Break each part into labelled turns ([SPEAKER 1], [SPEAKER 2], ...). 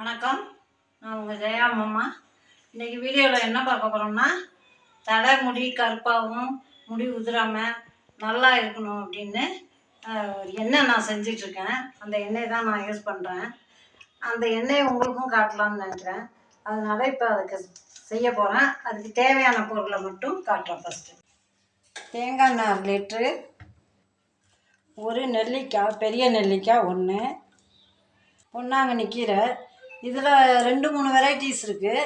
[SPEAKER 1] வணக்கம். நான் உங்கள் ஜெயா அம்மா. இன்றைக்கி வீடியோவில் என்ன பார்க்க போகிறோம்னா, தலை முடி கருப்பாகவும் முடி உதிராமல் நல்லா இருக்கணும் அப்படின்னு எண்ணெய் நான் செஞ்சிட்ருக்கேன். அந்த எண்ணெய் தான் நான் யூஸ் பண்ணுறேன். அந்த எண்ணெயை உங்களுக்கும் காட்டலாம்னு நினைக்கிறேன். அதனால் இப்போ அதுக்கு செய்ய போகிறேன். அதுக்கு தேவையான பொருளை மட்டும் காட்டுறேன். ஃபஸ்ட்டு தேங்காய் எண்ணெய் 1 லிட்ரு, ஒரு நெல்லிக்காய், பெரிய நெல்லிக்காய் 1, பொன்னாங்கண்ணி கீரை. இதில் 2-3 வெரைட்டிஸ் இருக்குது.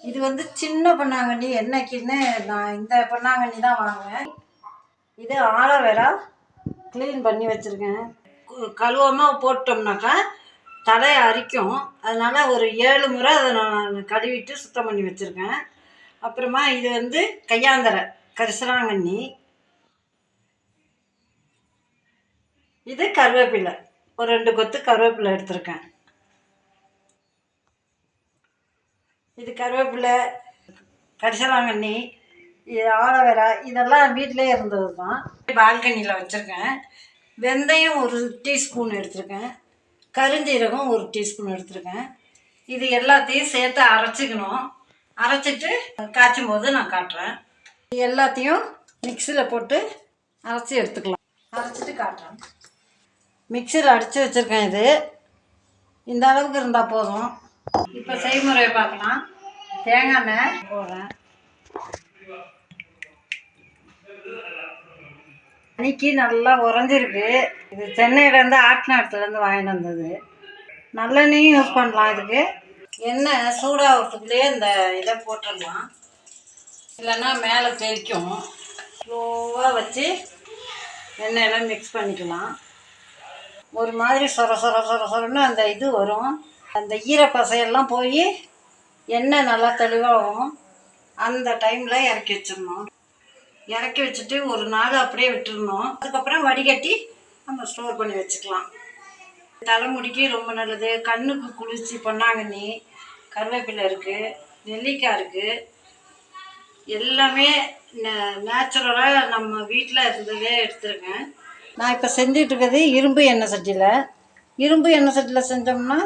[SPEAKER 1] இது வந்து சின்ன பொன்னாங்கண்ணி, என்னைக்குன்னு நான் இந்த பொன்னாங்கண்ணி தான் வாங்குவேன். இது ஆலோவேரா க்ளீன் பண்ணி வச்சுருக்கேன். கழுவாமல் போட்டோம்னாக்கா தலையை அரிக்கும். அதனால் ஒரு 7 முறை அதை நான் கழுவிட்டு சுத்தம் பண்ணி வச்சுருக்கேன். அப்புறமா இது வந்து கையாந்தரை கரிசலாங்கண்ணி. இது கருவேப்பிலை, ஒரு 2 கொத்து கருவேப்பிலை எடுத்திருக்கேன். இது கருவேப்பிலை, கரிசலாங்கண்ணி, இது ஆலோவேரா, இதெல்லாம் வீட்டிலே இருந்தது தான். பால்கனியில் வச்சுருக்கேன். வெந்தயம் 1 டீஸ்பூன் எடுத்திருக்கேன். கருஞ்சீரகம் 1 டீஸ்பூன் எடுத்திருக்கேன். இது எல்லாத்தையும் சேர்த்து அரைச்சிக்கணும். அரைச்சிட்டு காய்ச்சும் போது நான் காட்டுறேன். இது எல்லாத்தையும் மிக்சியில் போட்டு அரைச்சி எடுத்துக்கலாம். அரைச்சிட்டு காட்டுறேன். மிக்சியில் அடித்து வச்சுருக்கேன். இது இந்த அளவுக்கு இருந்தால் போதும். இப்போ செய்முறையை பார்க்கலாம். தேங்காய் எண்ணெய் போடுறேன். அன்னைக்கு நல்லா உறைஞ்சிருக்கு. இது சென்னையிலேருந்து ஆட்டினாட்டுலேருந்து வாங்கிட்டு வந்தது. நல்லெண்ணெயும் யூஸ் பண்ணலாம். இதுக்கு எண்ணெய் சூடாகிறதுக்குள்ளேயே இந்த இதை போட்டுடலாம், இல்லைன்னா மேலே தெரிக்கும். ஸ்லோவாக வச்சு எண்ணெயெல்லாம் மிக்ஸ் பண்ணிக்கலாம். ஒரு மாதிரி சொர சொர சொர சொரன்னு அந்த இது வரும். அந்த ஈரப்பசையெல்லாம் போய் எண்ணெய் நல்லா தெளிவாகும். அந்த டைமில் இறக்கி வச்சிடணும். இறக்கி வச்சுட்டு ஒரு நாள் அப்படியே விட்டுடணும். அதுக்கப்புறம் வடிகட்டி நம்ம ஸ்டோர் பண்ணி வச்சுக்கலாம். தலைமுடிக்கு ரொம்ப நல்லது. கண்ணுக்கு குளிர்ச்சி பொன்னாங்கண்ணி, கருவேப்பிலை இருக்குது, நெல்லிக்காய் இருக்குது. எல்லாமே நேச்சுரலாக நம்ம வீட்டில் இருந்ததே எடுத்துருக்கேன். நான் இப்போ செஞ்சிட்ருக்கிறது இரும்பு எண்ணெய் சட்டியில். இரும்பு எண்ணெய் சட்டியில் செஞ்சோம்னா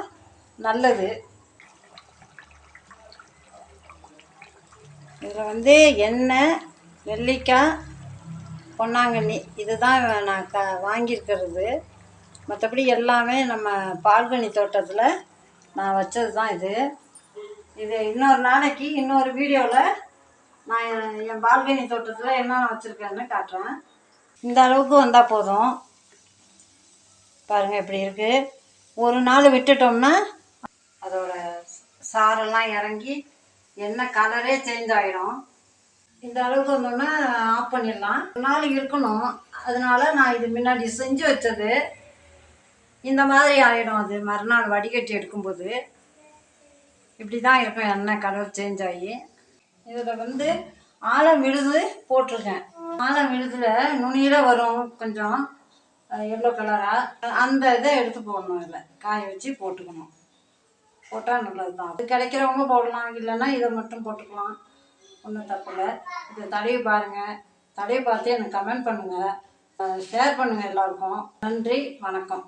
[SPEAKER 1] நல்லது. இதில் வந்து எண்ணெய், நெல்லிக்காய், பொன்னாங்கண்ணி இதுதான் நான் வாங்கியிருக்கிறது. மற்றபடி எல்லாமே நம்ம பால்கனி தோட்டத்தில் நான் வச்சது தான். இது இன்னொரு நாளைக்கு இன்னொரு வீடியோவில் நான் என் பால்கனி தோட்டத்தில் என்னென்ன வச்சுருக்கேன்னு காட்டுறேன். இந்த அளவுக்கு வந்தால் போதும். பாருங்கள் எப்படி இருக்குது. ஒரு நாள் விட்டுட்டோம்னா அதோட சாரெல்லாம் இறங்கி எண்ணெய் கலரே சேஞ்ச் ஆகிடும். இந்த அளவுக்கு வந்தோன்னா ஆஃப் பண்ணிடலாம். ஒரு நாள் இருக்கணும். அதனால நான் இது முன்னாடி செஞ்சு வச்சது இந்த மாதிரி ஆகிடும். அது மறுநாள் வடிகட்டி எடுக்கும்போது இப்படி தான் இருக்கும், எண்ணெய் கலர் சேஞ்ச் ஆகி. இதில் வந்து ஆலம் விழுது போட்டிருக்கேன். ஆலம் விழுதுல நுனியில் வரும் கொஞ்சம் எல்லோ கலராக. அந்த இதை எடுத்து போடணும். இதில் காய வச்சு போட்டுக்கணும். போட்டால் நல்லது தான். அது கிடைக்கிறவங்க போடலாம், இல்லைன்னா இதை மட்டும் போட்டுக்கலாம். ஒன்றும் தப்பில்லை. இதை தடவி பாருங்கள். தடவி பார்த்து எனக்கு கமெண்ட் பண்ணுங்கள், ஷேர் பண்ணுங்கள் எல்லாருக்கும். நன்றி, வணக்கம்.